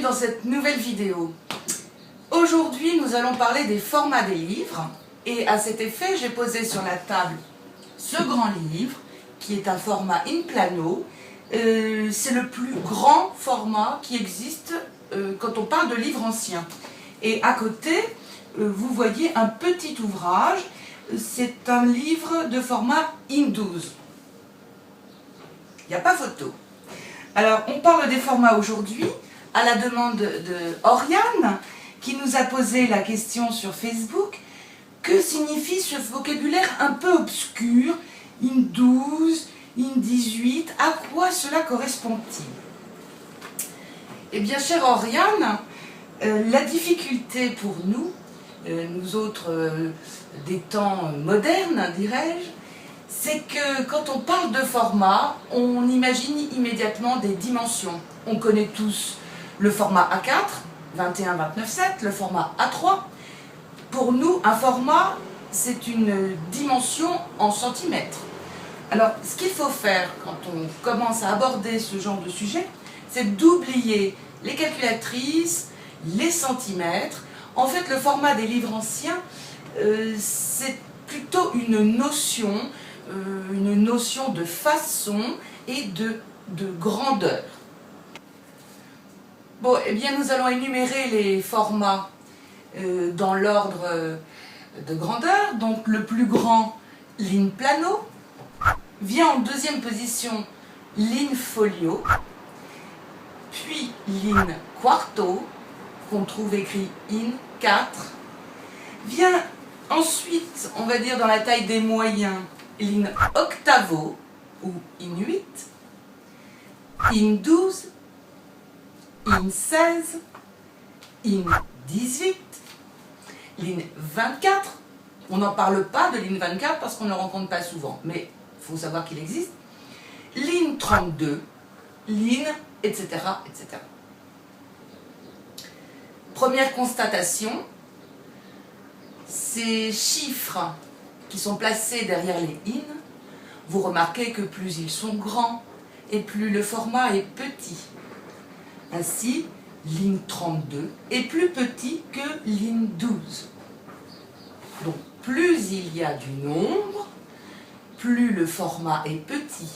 dans cette nouvelle vidéo. Aujourd'hui, nous allons parler des formats des livres et à cet effet, j'ai posé sur la table ce grand livre qui est un format in plano. C'est le plus grand format qui existe quand on parle de livres anciens. Et à côté, vous voyez un petit ouvrage, c'est un livre de format in 12. Il n'y a pas photo. Alors, on parle des formats aujourd'hui à la demande de Oriane, qui nous a posé la question sur Facebook. Que signifie ce vocabulaire un peu obscur, in 12, in 18, à quoi cela correspond-il? Eh bien, chère Oriane, la difficulté pour nous, nous autres des temps modernes, dirais-je, c'est que quand on parle de format, on imagine immédiatement des dimensions. On connaît tous le format A4, 21-29-7, le format A3. Pour nous, un format, c'est une dimension en centimètres. Alors, ce qu'il faut faire quand on commence à aborder ce genre de sujet, c'est d'oublier les calculatrices, les centimètres. En fait, le format des livres anciens, c'est plutôt une notion de façon et de grandeur. Bon, eh bien, nous allons énumérer les formats dans l'ordre de grandeur. Donc, le plus grand, l'in plano, vient en deuxième position l'in folio, puis l'in quarto, qu'on trouve écrit in 4, vient ensuite, on va dire dans la taille des moyens, l'in octavo, ou in 8, in 12, in 16, in 18, l'in 24, on n'en parle pas de l'in 24 parce qu'on ne le rencontre pas souvent, mais il faut savoir qu'il existe, l'in 32, l'in, etc., etc. Première constatation, ces chiffres qui sont placés derrière les in, vous remarquez que plus ils sont grands et plus le format est petit. Ainsi, l'in 32 est plus petit que l'in 12. Donc, plus il y a du nombre, plus le format est petit.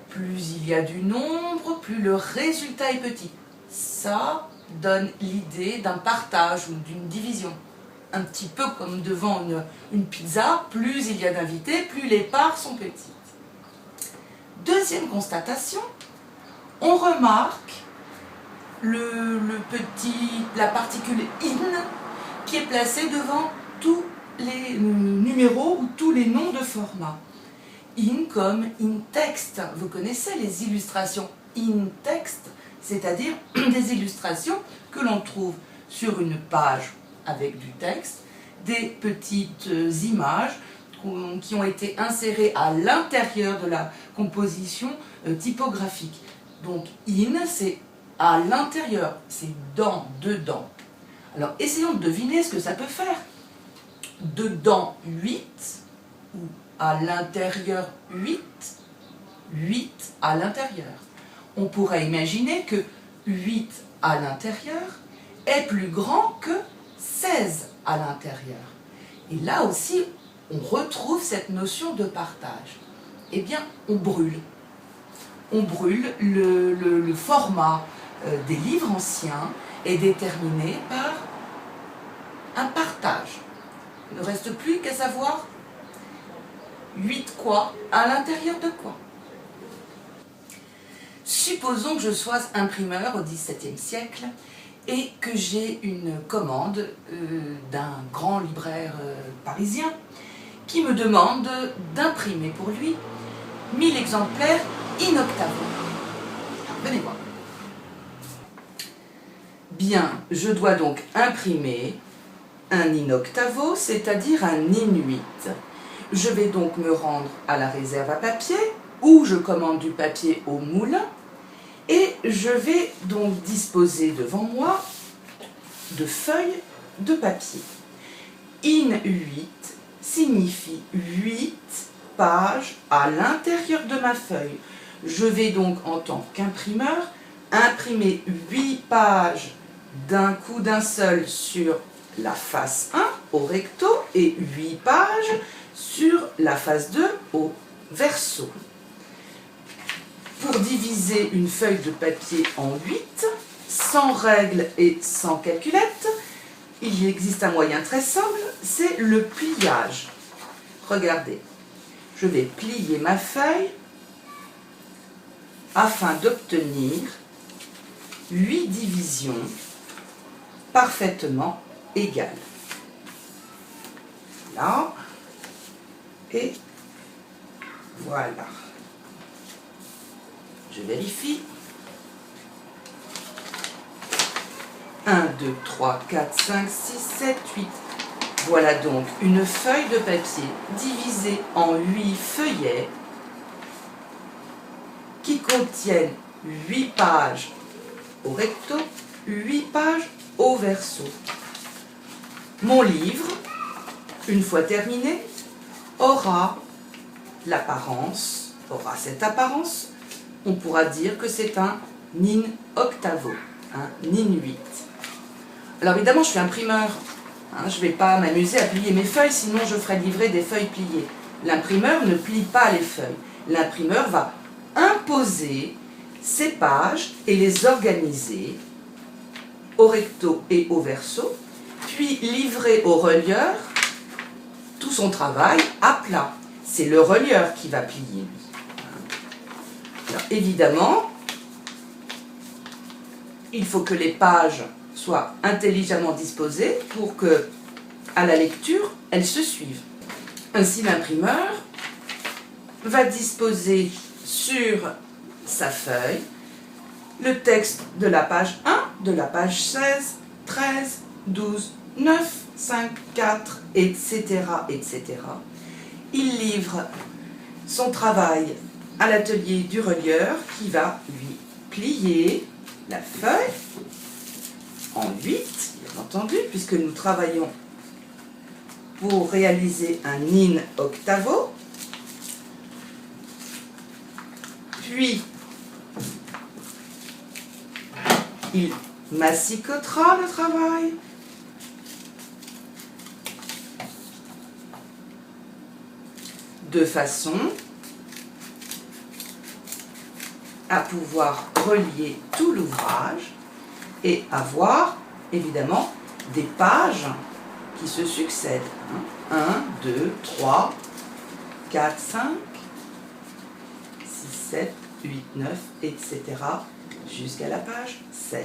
Plus il y a du nombre, plus le résultat est petit. Ça donne l'idée d'un partage ou d'une division. Un petit peu comme devant une pizza, plus il y a d'invités, plus les parts sont petites. Deuxième constatation, on remarque la particule in qui est placée devant tous les numéros ou tous les noms de format. In comme in text. Vous connaissez les illustrations in text, c'est-à-dire des illustrations que l'on trouve sur une page avec du texte, des petites images qui ont été insérées à l'intérieur de la composition typographique. Donc in, c'est à l'intérieur, c'est dedans. Alors essayons de deviner ce que ça peut faire. Dedans 8, ou à l'intérieur 8, 8 à l'intérieur. On pourrait imaginer que 8 à l'intérieur est plus grand que 16 à l'intérieur. Et là aussi, on retrouve cette notion de partage. Eh bien, on brûle. On brûle le format des livres anciens est déterminé par un partage. Il ne reste plus qu'à savoir 8 quoi à l'intérieur de quoi. Supposons que je sois imprimeur au XVIIe siècle et que j'ai une commande d'un grand libraire parisien qui me demande d'imprimer pour lui 1000 exemplaires in octavo. Venez voir. Bien, je dois donc imprimer un in octavo, c'est-à-dire un in 8. Je vais donc me rendre à la réserve à papier, où je commande du papier au moulin, et je vais donc disposer devant moi de feuilles de papier. In 8 signifie 8 pages à l'intérieur de ma feuille. Je vais donc, en tant qu'imprimeur, imprimer 8 pages d'un coup d'un seul sur la face 1 au recto et 8 pages sur la face 2 au verso. Pour diviser une feuille de papier en 8, sans règle et sans calculette, il existe un moyen très simple, c'est le pliage. Regardez, je vais plier ma feuille afin d'obtenir 8 divisions parfaitement égales. Là, et voilà. Je vérifie. 1, 2, 3, 4, 5, 6, 7, 8. Voilà donc une feuille de papier divisée en 8 feuillets qui contiennent 8 pages au recto, 8 pages au verso. Mon livre, une fois terminé, aura cette apparence. On pourra dire que c'est un in octavo, un in 8. Alors évidemment, je suis imprimeur. Je ne vais pas m'amuser à plier mes feuilles, sinon je ferai livrer des feuilles pliées. L'imprimeur ne plie pas les feuilles. L'imprimeur va imposer ses pages et les organiser au recto et au verso, puis livrer au relieur tout son travail à plat. C'est le relieur qui va plier, lui. Alors, évidemment, il faut que les pages soient intelligemment disposées pour que, à la lecture, elles se suivent. Ainsi, l'imprimeur va disposer sur sa feuille le texte de la page 1, de la page 16, 13, 12, 9, 5, 4, etc., etc. Il livre son travail à l'atelier du relieur qui va lui plier la feuille en 8, bien entendu, puisque nous travaillons pour réaliser un in octavo. Puis, il massicotera le travail. De façon à pouvoir relier tout l'ouvrage et avoir évidemment des pages qui se succèdent. 1, 2, 3, 4, 5, 6, 7, 8, 9, etc. jusqu'à la page 16.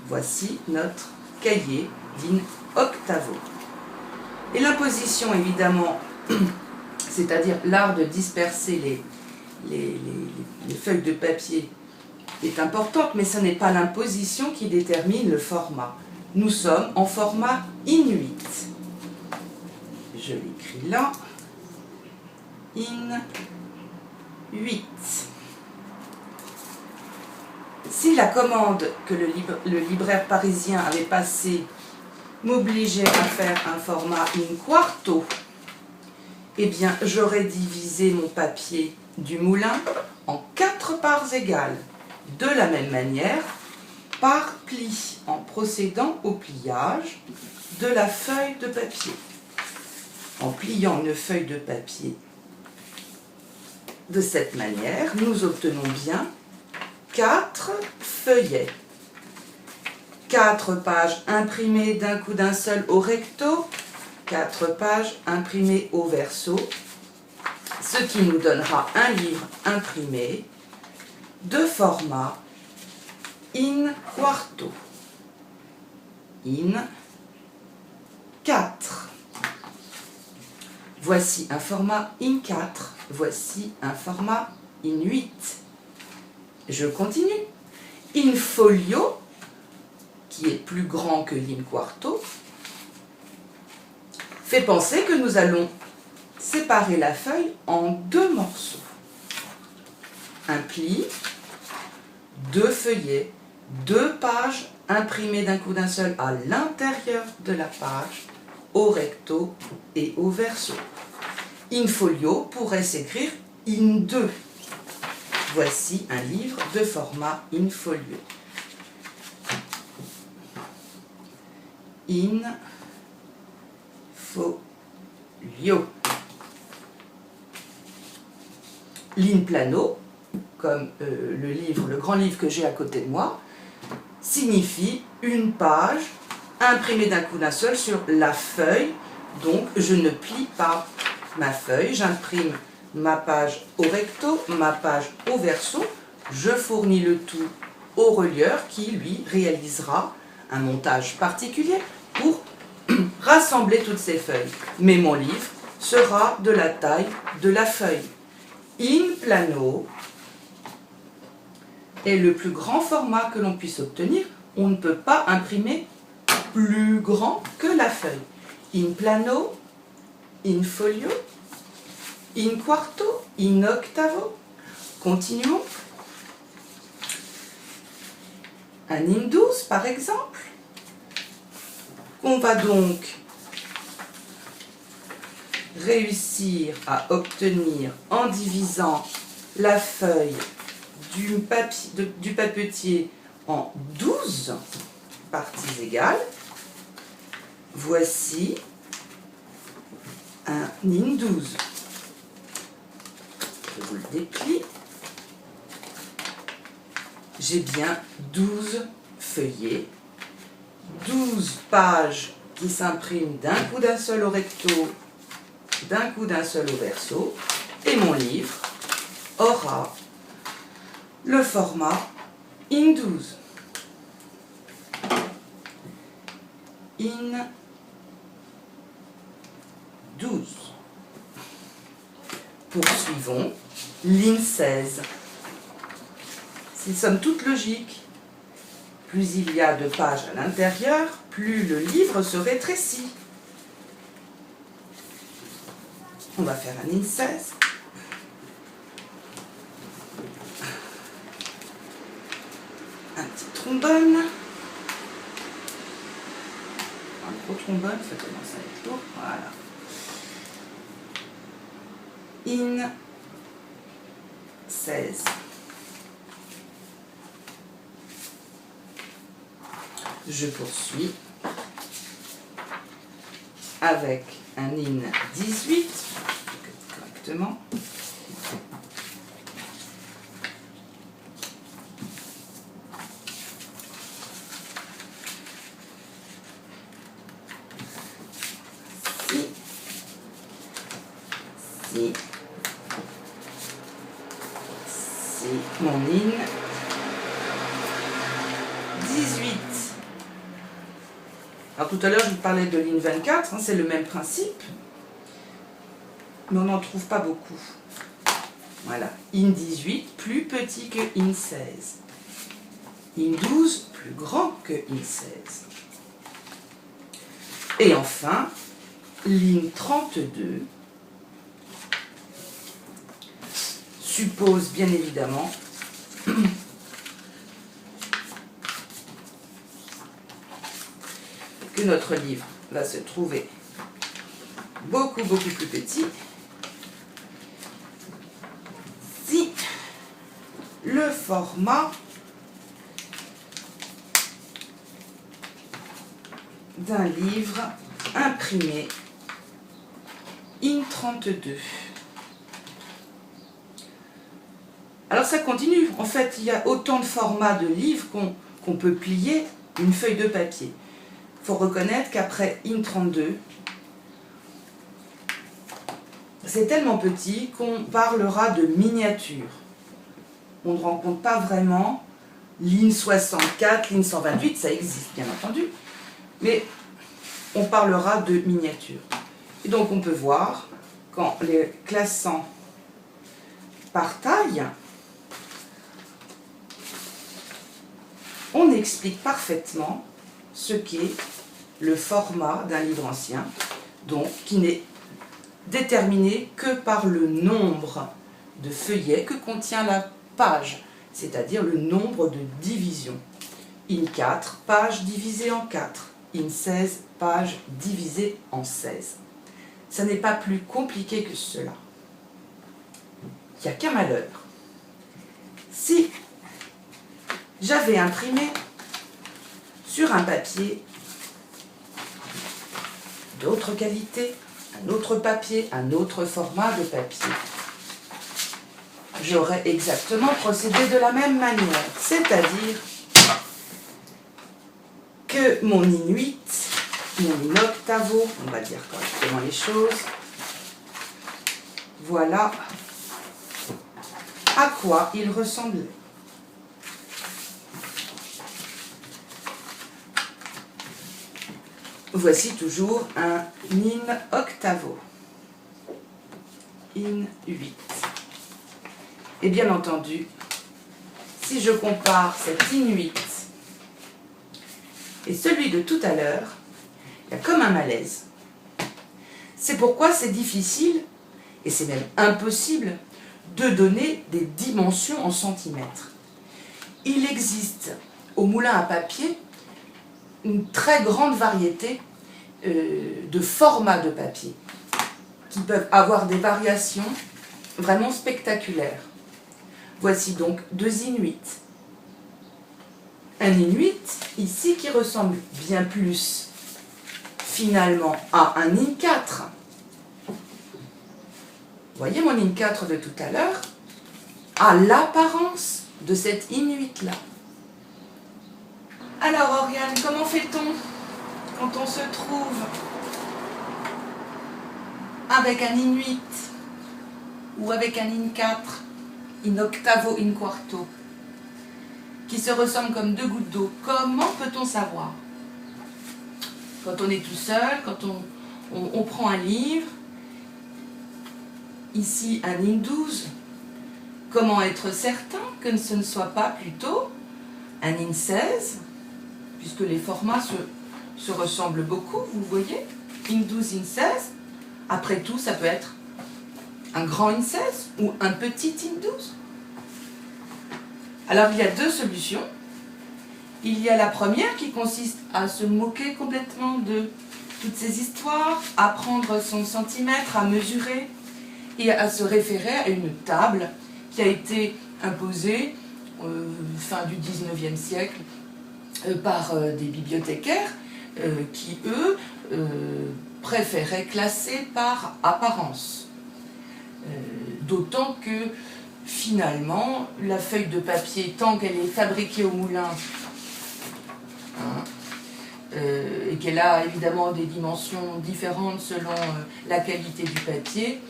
Voici notre cahier d'in octavo. Et l'imposition, évidemment, c'est-à-dire l'art de disperser les feuilles de papier est importante, mais ce n'est pas l'imposition qui détermine le format. Nous sommes en format in 8. Je l'écris là. In 8. Si la commande que le libraire parisien avait passée m'obligeait à faire un format in quarto, eh bien j'aurais divisé mon papier du moulin en 4 parts égales, de la même manière, par pli, en procédant au pliage de la feuille de papier. En pliant une feuille de papier de cette manière, nous obtenons bien 4 feuillets. 4 pages imprimées d'un coup d'un seul au recto, 4 pages imprimées au verso, ce qui nous donnera un livre imprimé de format in quarto. In 4. Voici un format in 4, voici un format in 8. Je continue. In folio, qui est plus grand que l'in quarto, fait penser que nous allons séparer la feuille en 2 morceaux. Un pli, 2 feuillets, 2 pages imprimées d'un coup d'un seul à l'intérieur de la page, au recto et au verso. In folio pourrait s'écrire in 2. Voici un livre de format in-folio. In-folio. L'in-plano, comme le grand livre que j'ai à côté de moi, signifie une page imprimée d'un coup d'un seul sur la feuille. Donc je ne plie pas ma feuille, j'imprime ma page au recto, ma page au verso, je fournis le tout au relieur qui lui réalisera un montage particulier pour rassembler toutes ces feuilles. Mais mon livre sera de la taille de la feuille. In-plano est le plus grand format que l'on puisse obtenir. On ne peut pas imprimer plus grand que la feuille. In-plano, in-folio, in-quarto, in-octavo. Continuons. Un in-12 par exemple. On va donc réussir à obtenir en divisant la feuille du papetier en 12 parties égales. Voici un in-12. Je vous le déplie. J'ai bien 12 feuillets, 12 pages qui s'impriment d'un coup d'un seul au recto, d'un coup d'un seul au verso, et mon livre aura le format in-12. In-12. Poursuivons l'in-16. C'est somme toute logique. Plus il y a de pages à l'intérieur, plus le livre se rétrécit. On va faire un in-16. Un petit trombone. Un gros trombone, ça commence à être lourd. Voilà. In-16. Je poursuis avec un in-18, correctement. Si mon in-18. Alors tout à l'heure, je vous parlais de l'in-24, hein, c'est le même principe, mais on n'en trouve pas beaucoup. Voilà, in-18, plus petit que in-16. In-12, plus grand que in-16. Et enfin, l'in-32 suppose bien évidemment que notre livre va se trouver beaucoup plus petit si le format d'un livre imprimé in-32. Alors ça continue, en fait il y a autant de formats de livres qu'on peut plier une feuille de papier. Il faut reconnaître qu'après in-32, c'est tellement petit qu'on parlera de miniature. On ne rencontre pas vraiment l'in-64, l'in-128, ça existe bien entendu, mais on parlera de miniature. Et donc on peut voir, qu'en les classant par taille, on explique parfaitement ce qu'est le format d'un livre ancien, donc qui n'est déterminé que par le nombre de feuillets que contient la page, c'est-à-dire le nombre de divisions. In-4, page divisée en 4. In-16, page divisée en 16. Ça n'est pas plus compliqué que cela. Il n'y a qu'un malheur. si j'avais imprimé sur un papier d'autre qualité, un autre papier, un autre format de papier, j'aurais exactement procédé de la même manière, c'est-à-dire que mon in8, mon in-octavo, on va dire correctement les choses, voilà à quoi il ressemblait. Voici toujours un in-octavo, in8. Et bien entendu, si je compare cet in8 et celui de tout à l'heure, il y a comme un malaise. C'est pourquoi c'est difficile, et c'est même impossible, de donner des dimensions en centimètres. Il existe au moulin à papier une très grande variété de formats de papier qui peuvent avoir des variations vraiment spectaculaires. Voici donc deux in8. Un in8 ici qui ressemble bien plus finalement à un in4. Vous voyez mon in4 de tout à l'heure a l'apparence de cette in8 là. Alors Oriane, comment fait-on quand on se trouve avec un in8 ou avec un in4, in-octavo, in-quarto, qui se ressemblent comme deux gouttes d'eau? Comment peut-on savoir? Quand on est tout seul, quand on prend un livre, ici un in12, comment être certain que ce ne soit pas plutôt un in16, puisque les formats se ressemblent beaucoup, vous voyez, in12, in16, après tout ça peut être un grand in16 ou un petit in12. Alors il y a deux solutions. Il y a la première qui consiste à se moquer complètement de toutes ces histoires, à prendre son centimètre, à mesurer et à se référer à une table qui a été imposée fin du 19e siècle par des bibliothécaires qui, eux, préféraient classer par apparence. D'autant que, finalement, la feuille de papier, tant qu'elle est fabriquée au moulin, et qu'elle a évidemment des dimensions différentes selon la qualité du papier,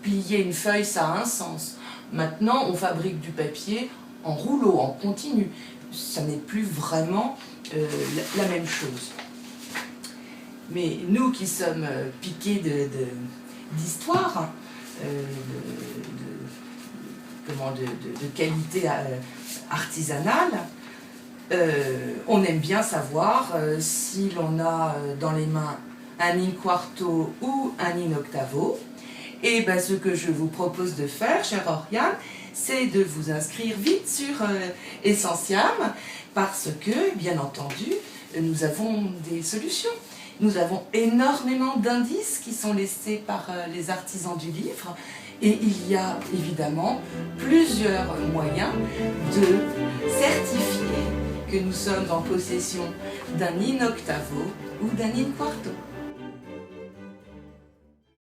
plier une feuille, ça a un sens. Maintenant, on fabrique du papier en rouleau, en continu. Ça n'est plus vraiment la même chose. Mais nous qui sommes piqués d'histoire, de qualité artisanale, on aime bien savoir si l'on a dans les mains un in-quarto ou un in-octavo. Et ben, ce que je vous propose de faire, chère Oriane, c'est de vous inscrire vite sur Essentiam, parce que, bien entendu, nous avons des solutions. Nous avons énormément d'indices qui sont laissés par les artisans du livre, et il y a évidemment plusieurs moyens de certifier que nous sommes en possession d'un in-octavo ou d'un in-quarto.